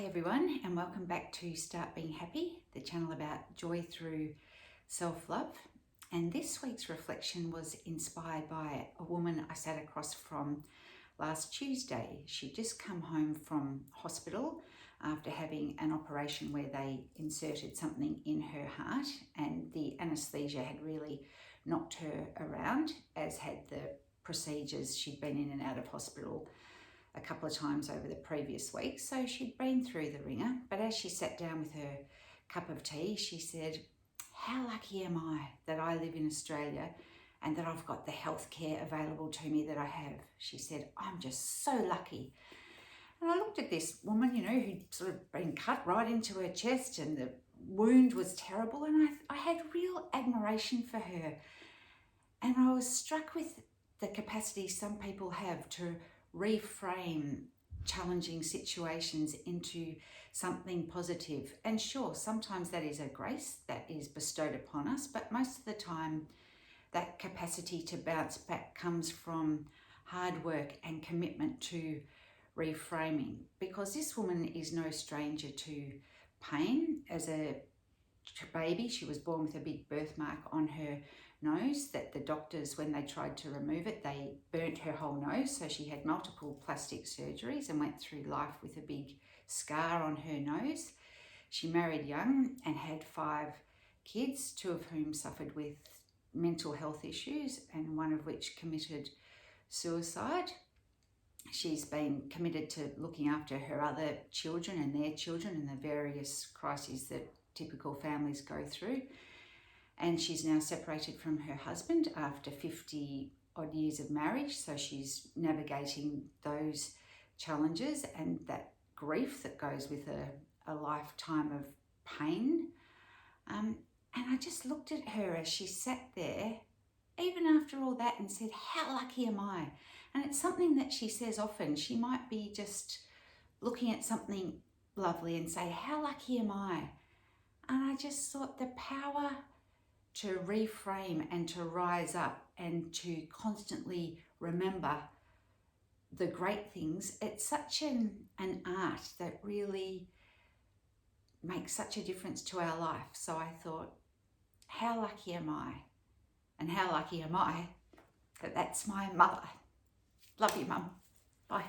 everyone, and welcome back to Start Being Happy, the channel about joy through self-love. And this week's reflection was inspired by a woman I sat across from last Tuesday. She'd just come home from hospital after having an operation where they inserted something in her heart, and the anaesthesia had really knocked her around, as had the procedures. She'd been in and out of hospital a couple of times over the previous week, so she'd been through the ringer. But as she sat down with her cup of tea, she said, "How lucky am I that I live in Australia and that I've got the healthcare available to me that I have." She said, "I'm just so lucky." And I looked at this woman, who'd sort of been cut right into her chest and the wound was terrible, and I had real admiration for her. And I was struck with the capacity some people have to reframe challenging situations into something positive. And sure, sometimes that is a grace that is bestowed upon us, but most of the time that capacity to bounce back comes from hard work and commitment to reframing. Because this woman is no stranger to pain. As a baby, she was born with a big birthmark on her nose that the doctors, when they tried to remove it, they burnt her whole nose. So she had multiple plastic surgeries and went through life with a big scar on her nose. She married young and had 5 kids, 2 of whom suffered with mental health issues and one of which committed suicide. She's been committed to looking after her other children and their children and the various crises that typical families go through. And she's now separated from her husband after 50 odd years of marriage. So she's navigating those challenges and that grief that goes with a lifetime of pain. And I just looked at her as she sat there, even after all that, and said, "How lucky am I?" And it's something that she says often. She might be just looking at something lovely and say, "How lucky am I?" And I just thought the power to reframe and to rise up and to constantly remember the great things. It's such an art that really makes such a difference to our life. So I thought, how lucky am I? And how lucky am I that that's my mother? Love you, Mum. Bye.